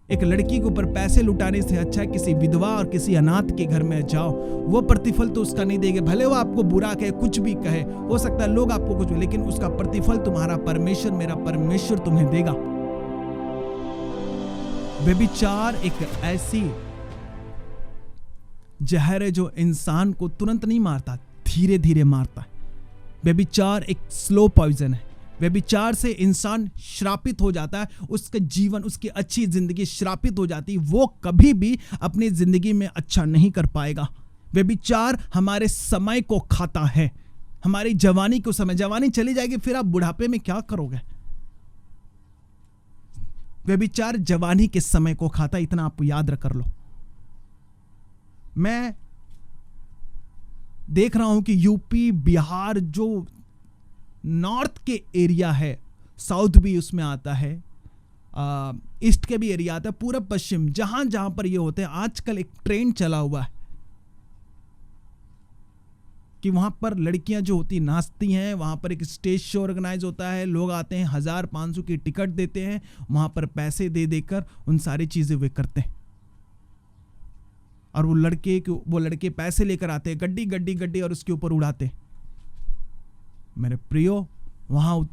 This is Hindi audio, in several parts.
एक लड़की के ऊपर पैसे लुटाने से अच्छा किसी विधवा और किसी अनाथ के घर में जाओ। वो प्रतिफल तो उसका नहीं देंगे, भले वो आपको बुरा कहे, कुछ भी कहे, हो सकता है लोग आपको कुछ, लेकिन उसका प्रतिफल तुम्हारा परमेश्वर, मेरा परमेश्वर तुम्हें देगा। व्यभिचार एक ऐसी जहर है जो इंसान को तुरंत नहीं मारता, धीरे धीरे मारता है। व्यभिचार एक स्लो पॉइजन है। व्यभिचार से इंसान श्रापित हो जाता है, उसका जीवन, उसकी अच्छी जिंदगी श्रापित हो जाती है। वो कभी भी अपनी जिंदगी में अच्छा नहीं कर पाएगा। व्यभिचार हमारे समय को खाता है, हमारी जवानी को समय, जवानी चली जाएगी, फिर आप बुढ़ापे में क्या करोगे? व्यभिचार जवानी के समय को खाता, इतना आप याद कर लो। मैं देख रहा हूं कि यूपी, बिहार, जो नॉर्थ के एरिया है, साउथ भी उसमें आता है, ईस्ट के भी एरिया आता है, पूरा पश्चिम, जहां जहां पर ये होते हैं, आजकल एक ट्रेंड चला हुआ है कि वहां पर लड़कियां जो होती नाचती हैं, वहां पर एक स्टेज शो ऑर्गेनाइज होता है, लोग आते हैं, 1000-500 की टिकट देते हैं, वहां पर पैसे दे देकर उन सारी चीजें वे करते हैं। और वो लड़के पैसे लेकर आते हैं, गड्डी और उसके ऊपर उड़ाते हैं। मेरे प्रियो, वहां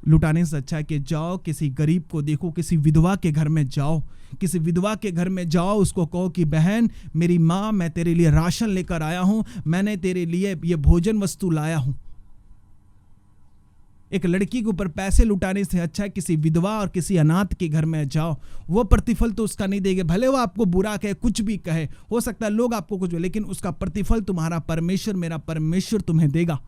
लुटाने से अच्छा है कि जाओ, किसी गरीब को देखो, किसी विधवा के घर में जाओ, किसी विधवा के घर में जाओ, उसको कहो कि बहन, मेरी माँ, मैं तेरे लिए राशन लेकर आया हूं, मैंने तेरे लिए ये भोजन वस्तु लाया हूं। एक लड़की के ऊपर पैसे लुटाने से अच्छा है किसी विधवा और किसी अनाथ के घर में जाओ। वो प्रतिफल तो उसका नहीं देंगे, भले वो आपको बुरा कहे, कुछ भी कहे, हो सकता है लोग आपको कुछ, लेकिन उसका प्रतिफल तुम्हारा परमेश्वर, मेरा परमेश्वर तुम्हें देगा।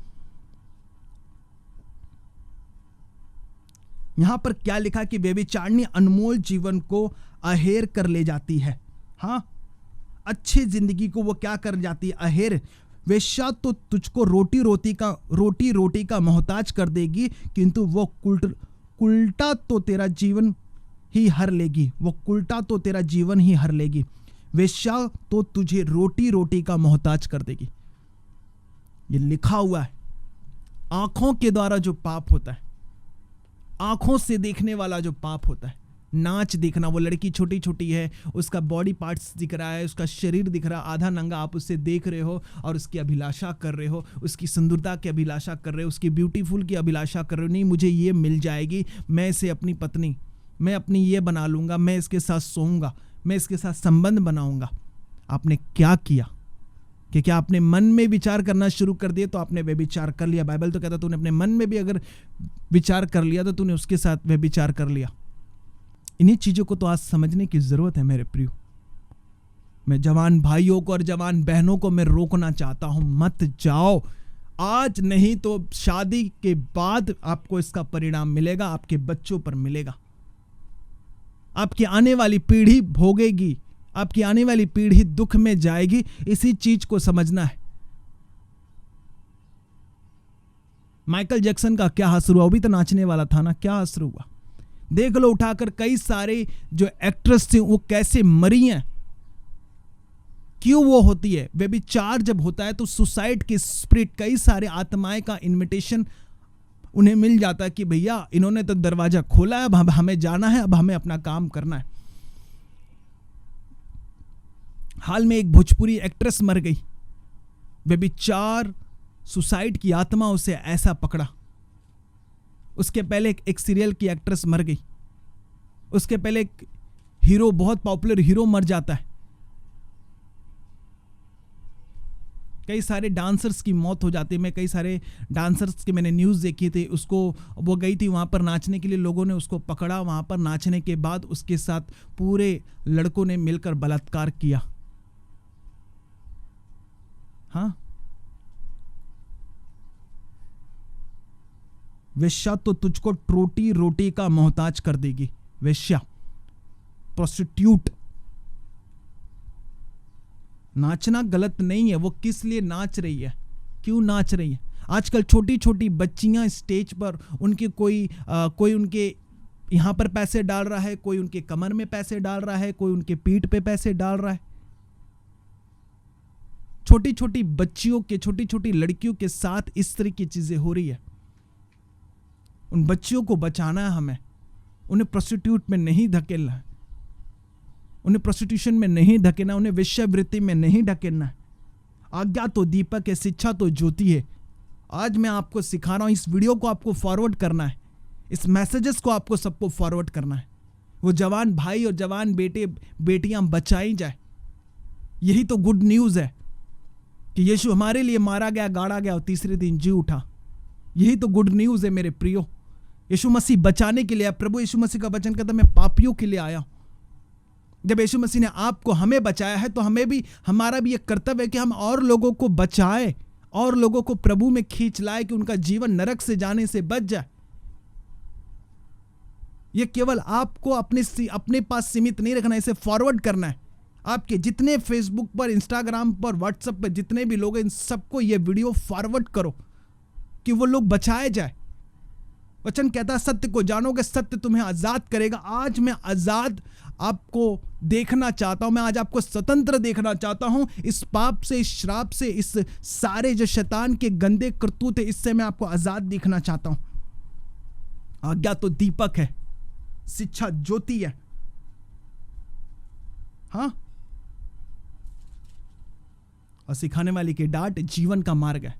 यहां पर क्या लिखा कि व्यभिचारिणी अनमोल जीवन को अहेर कर ले जाती है। हां, अच्छी जिंदगी को वो क्या कर जाती है? अहेर। वेश्या तो तुझको रोटी का मोहताज कर देगी, किंतु वो उल्टा तो तेरा जीवन ही हर लेगी। वो उल्टा तो तेरा जीवन ही हर लेगी। वेश्या तो तुझे रोटी का मोहताज कर देगी। ये लिखा हुआ है। आंखों के द्वारा जो पाप होता है, आंखों से देखने वाला जो पाप होता है, नाच देखना, वो लड़की छोटी छोटी है, उसका बॉडी पार्ट्स दिख रहा है, उसका शरीर दिख रहा है, आधा नंगा, आप उससे देख रहे हो और उसकी अभिलाषा कर रहे हो, उसकी सुंदरता की अभिलाषा कर रहे हो, उसकी ब्यूटीफुल की अभिलाषा कर रहे हो। नहीं, मुझे ये मिल जाएगी, मैं इसे अपनी पत्नी, मैं अपनी ये बना लूंगा, मैं इसके साथ सोऊंगा, मैं इसके साथ संबंध बनाऊंगा। आपने क्या किया कि क्या आपने मन में विचार करना शुरू कर दिए तो आपने व्यभिचार कर लिया। बाइबल तो कहता है तूने अपने मन में भी अगर विचार कर लिया तो तूने उसके साथ व्यभिचार कर लिया। इन्हीं चीजों को तो आज समझने की जरूरत है मेरे प्रियो। मैं जवान भाइयों को और जवान बहनों को मैं रोकना चाहता हूं, मत जाओ आज, नहीं तो शादी के बाद आपको इसका परिणाम मिलेगा, आपके बच्चों पर मिलेगा, आपकी आने वाली पीढ़ी भोगेगी, आपकी आने वाली पीढ़ी दुख में जाएगी। इसी चीज को समझना है। माइकल जैक्सन का क्या असर हुआ? वो भी तो नाचने वाला था ना, क्या असर हुआ? देख लो उठाकर, कई सारे जो एक्ट्रेस थे वो कैसे मरी हैं। क्यों वो होती है? व्यभिचार जब होता है तो सुसाइड की स्पिरिट, कई सारे आत्माएं का इनविटेशन उन्हें मिल जाता है कि भैया इन्होंने तो दरवाजा खोला है, अब हमें जाना है, अब हमें अपना काम करना है। हाल में एक भोजपुरी एक्ट्रेस मर गई। व्यभिचार, सुसाइड की आत्मा उसे ऐसा पकड़ा। उसके पहले एक सीरियल की एक्ट्रेस मर गई। उसके पहले एक हीरो, बहुत पॉपुलर हीरो मर जाता है। कई सारे डांसर्स की मौत हो जाती है। मैं कई सारे डांसर्स की मैंने न्यूज़ देखी थी। उसको, वो गई थी वहाँ पर नाचने के लिए, लोगों ने उसको पकड़ा। वहाँ पर नाचने के बाद उसके साथ पूरे लड़कों ने मिलकर बलात्कार किया। हाँ, वेश्या तो तुझको रोटी का मोहताज कर देगी। वेश्या, प्रोस्टिट्यूट। नाचना गलत नहीं है, वो किस लिए नाच रही है, क्यों नाच रही है? आजकल छोटी छोटी बच्चियां स्टेज पर, उनके कोई उनके यहां पर पैसे डाल रहा है, कोई उनके कमर में पैसे डाल रहा है, कोई उनके पीठ पे पैसे डाल रहा है। छोटी छोटी बच्चियों के, छोटी छोटी लड़कियों के साथ इस तरह की चीजें हो रही है। उन बच्चियों को बचाना है हमें, उन्हें प्रोस्टिट्यूट में नहीं धकेलना है। उन्हें प्रोस्टिट्यूशन में नहीं ढकेना, उन्हें वेश्यावृत्ति में नहीं ढकेना है। आज्ञा तो दीपक है, शिक्षा तो ज्योति है। आज मैं आपको सिखा रहा हूं, इस वीडियो को आपको फॉरवर्ड करना है, इस मैसेजेस को आपको सबको फॉरवर्ड करना है। वो जवान भाई और जवान बेटे बेटियां बचाई जाए। यही तो गुड न्यूज़ है कि यीशु हमारे लिए मारा गया, गाड़ा गया और तीसरे दिन जी उठा। यही तो गुड न्यूज़ है मेरे प्रियो। यीशु मसीह बचाने के लिए आया। प्रभु यीशु मसीह का वचन कहता है मैं पापियों के लिए आया। जब यीशु मसीह ने आपको हमें बचाया है तो हमारा भी एक कर्तव्य है कि हम और लोगों को बचाए और लोगों को प्रभु में खींच लाए कि उनका जीवन नरक से जाने से बच जाए। यह केवल आपको अपने पास सीमित नहीं रखना, इसे फॉरवर्ड करना है। आपके जितने फेसबुक पर, इंस्टाग्राम पर, व्हाट्सएप पर जितने भी लोग हैं, इन सबको यह वीडियो फॉरवर्ड करो कि वो लोग बचाए जाए। वचन कहता है सत्य को जानोगे, सत्य तुम्हें आजाद करेगा। आज मैं आजाद आपको देखना चाहता हूं, मैं आज आपको स्वतंत्र देखना चाहता हूं इस पाप से, इस श्राप से, इस सारे जो शैतान के गंदे करतूत है, इससे मैं आपको आजाद देखना चाहता हूं। आज्ञा तो दीपक है, शिक्षा ज्योति है। हाँ, और सिखाने वाली की डांट जीवन का मार्ग है।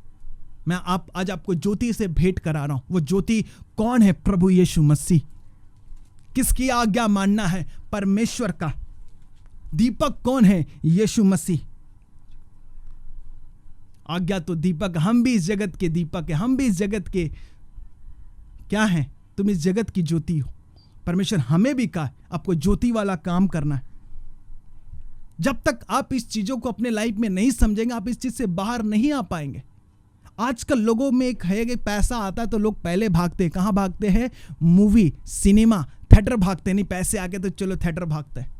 मैं आज आपको ज्योति से भेंट करा रहा हूं। वो ज्योति कौन है? प्रभु यीशु मसीह। किसकी आज्ञा मानना है? परमेश्वर का। दीपक कौन है? यीशु मसीह। आज्ञा तो दीपक, हम भी इस जगत के दीपक है, हम भी इस जगत के क्या हैं? तुम इस जगत की ज्योति हो। परमेश्वर हमें भी कहा आपको ज्योति वाला काम करना है। जब तक आप इस चीजों को अपने लाइफ में नहीं समझेंगे, आप इस चीज से बाहर नहीं आ पाएंगे। आजकल लोगों में एक है कि पैसा आता है तो लोग पहले भागते हैं। कहां भागते हैं? मूवी, सिनेमा, थिएटर भागते नहीं। पैसे आ गए तो चलो थिएटर भागते हैं।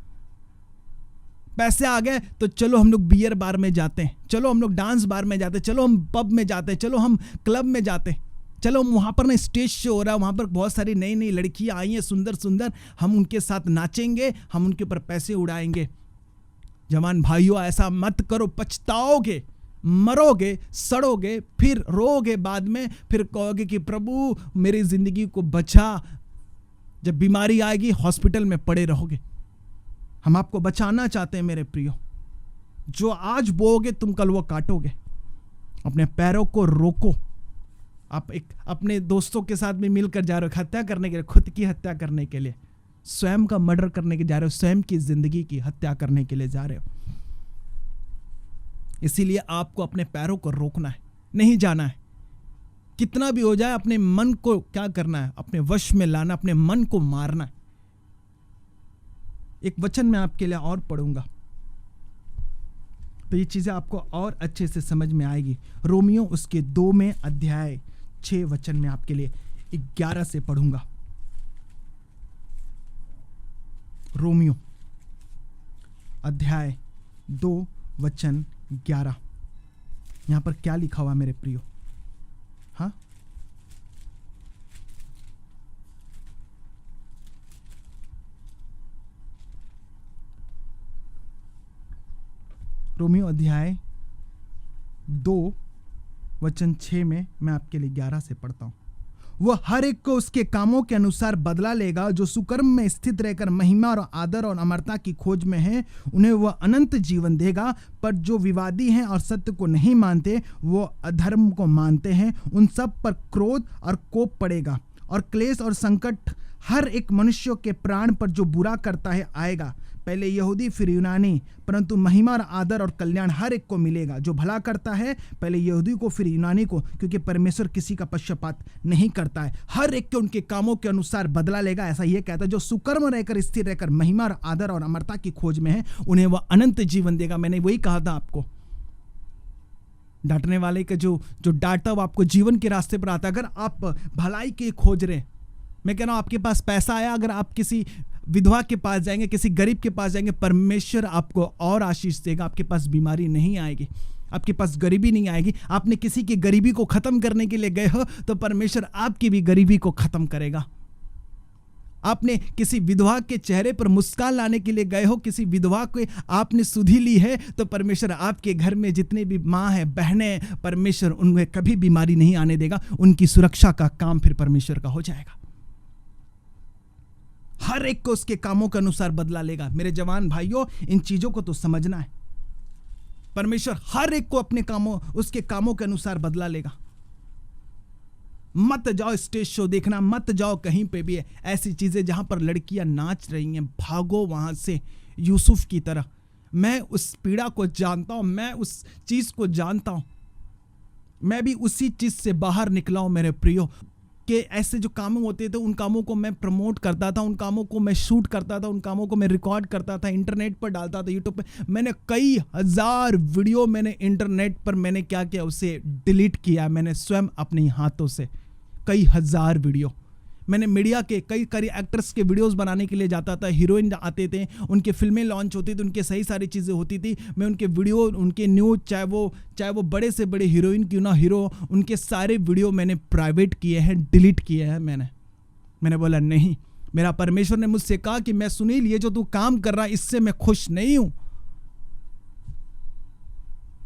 पैसे आ गए तो चलो हम लोग बियर बार में जाते हैं, चलो हम लोग डांस बार में जाते हैं, चलो हम पब में जाते हैं, चलो हम क्लब में जाते हैं, चलो वहां पर ना स्टेज शो हो रहा है, वहां पर बहुत सारी नई नई लड़कियां आई हैं सुंदर सुंदर, हम उनके साथ नाचेंगे, हम उनके ऊपर पैसे उड़ाएंगे। जवान भाइयों, ऐसा मत करो, पछताओगे, मरोगे, सड़ोगे, फिर रोगे बाद में, फिर कहोगे कि प्रभु मेरी जिंदगी को बचा। जब बीमारी आएगी हॉस्पिटल में पड़े रहोगे। हम आपको बचाना चाहते हैं मेरे प्रियो। जो आज बोओगे तुम कल वो काटोगे। अपने पैरों को रोको। आप एक अपने दोस्तों के साथ भी मिलकर जा रहे हो हत्या करने के लिए, खुद की हत्या करने के लिए, स्वयं का मर्डर करने के जा रहे हो, स्वयं की जिंदगी की हत्या करने के लिए जा रहे हो। इसीलिए आपको अपने पैरों को रोकना है, नहीं जाना है। कितना भी हो जाए अपने मन को क्या करना है? अपने वश में लाना, अपने मन को मारना है। एक वचन मैं आपके लिए और पढ़ूंगा तो ये चीजें आपको और अच्छे से समझ में आएगी। रोमियो उसके 2 में अध्याय 6 वचन में आपके लिए 11 से पढ़ूंगा। रोमियो अध्याय 2 वचन 11। यहां पर क्या लिखा हुआ मेरे प्रियो? हाँ, रोमियो अध्याय 2 वचन 6 में मैं आपके लिए 11 से पढ़ता हूं। वह हर एक को उसके कामों के अनुसार बदला लेगा। जो सुकर्म में स्थित रहकर महिमा और आदर और अमरता की खोज में है, उन्हें वह अनंत जीवन देगा। पर जो विवादी हैं और सत्य को नहीं मानते, वो अधर्म को मानते हैं, उन सब पर क्रोध और कोप पड़ेगा और क्लेश और संकट हर एक मनुष्य के प्राण पर जो बुरा करता है आएगा। पहले यहूदी फिर यूनानी, परंतु महिमा और आदर और कल्याण हर एक को मिलेगा। जो भला करता है पहले यहूदी को फिर यूनानी को, क्योंकि परमेश्वर किसी का पक्षपात नहीं करता है। हर एक के उनके कामों के अनुसार बदला लेगा। ऐसा यह कहता है जो सुकर्म रहकर स्थिर रहकर महिमा और आदर और अमरता की खोज में है, उन्हें वह अनंत जीवन देगा। मैंने वही कहा था आपको, डांटने वाले का जो डांटता वो आपको जीवन के रास्ते पर आता। अगर आप भलाई की खोज रहे, मैं कह रहा हूं आपके पास पैसा आया, अगर आप किसी विधवा के पास जाएंगे, किसी गरीब के पास जाएंगे, परमेश्वर आपको और आशीष देगा। आपके पास बीमारी नहीं आएगी, आपके पास गरीबी नहीं आएगी। आपने किसी की गरीबी को खत्म करने के लिए गए हो तो परमेश्वर आपकी भी गरीबी को खत्म करेगा। आपने किसी विधवा के चेहरे पर मुस्कान लाने के लिए गए हो, किसी विधवा को आपने सुधि ली है, तो परमेश्वर आपके घर में जितने भी माँ है, बहनें, परमेश्वर उन्हें कभी बीमारी नहीं आने देगा। उनकी सुरक्षा का काम फिर परमेश्वर का हो जाएगा। हर एक को उसके कामों के अनुसार बदला लेगा। मेरे जवान भाइयों, इन चीजों को तो समझना है। परमेश्वर हर एक को अपने कामों, उसके कामों के अनुसार बदला लेगा। मत जाओ स्टेज शो देखना, मत जाओ कहीं पे भी ऐसी चीजें जहां पर लड़कियां नाच रही हैं, भागो वहां से यूसुफ की तरह। मैं उस पीड़ा को जानता हूं, मैं उस चीज को जानता हूं, मैं भी उसी चीज से बाहर निकला हूं मेरे प्रियो। कि ऐसे जो काम होते थे उन कामों को मैं प्रमोट करता था, उन कामों को मैं शूट करता था, उन कामों को मैं रिकॉर्ड करता था, इंटरनेट पर डालता था, यूट्यूब पे। मैंने कई हजार वीडियो मैंने इंटरनेट पर मैंने क्या किया, उसे डिलीट किया मैंने स्वयं अपने हाथों से। कई हजार वीडियो मैंने मीडिया के कई एक्टर्स के वीडियोस बनाने के लिए जाता था। हीरोइन आते थे, उनके फिल्में लॉन्च होती थी, उनके सही सारी चीज़ें होती थी। मैं उनके वीडियो, उनके न्यूज़, चाहे वो बड़े से बड़े हीरोइन क्यों ना हीरो, उनके सारे वीडियो मैंने प्राइवेट किए हैं, डिलीट किए हैं मैंने बोला नहीं। मेरा परमेश्वर ने मुझसे कहा कि मैं सुनील, ये जो तू काम कर रहा है इससे मैं खुश नहीं हूं,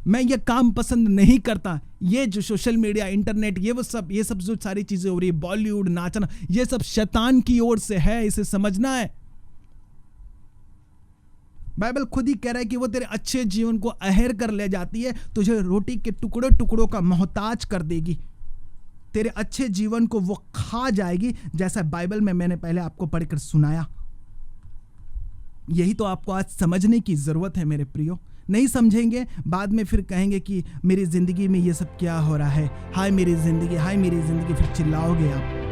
मैं ये काम पसंद नहीं करता। ये जो सोशल मीडिया, इंटरनेट, ये सब जो सारी चीजें हो रही है, बॉलीवुड, नाचना, ये सब शैतान की ओर से है, इसे समझना है। बाइबल खुद ही कह रहा है कि वो तेरे अच्छे जीवन को अहेर कर ले जाती है, तुझे रोटी के टुकड़ों टुकड़ों का मोहताज कर देगी, तेरे अच्छे जीवन को वो खा जाएगी, जैसा बाइबल में मैंने पहले आपको पढ़कर सुनाया। यही तो आपको आज समझने की जरूरत है मेरे प्रियो। नहीं समझेंगे, बाद में फिर कहेंगे कि मेरी जिंदगी में ये सब क्या हो रहा है, हाय मेरी जिंदगी, हाय मेरी जिंदगी, फिर चिल्लाओगे आप।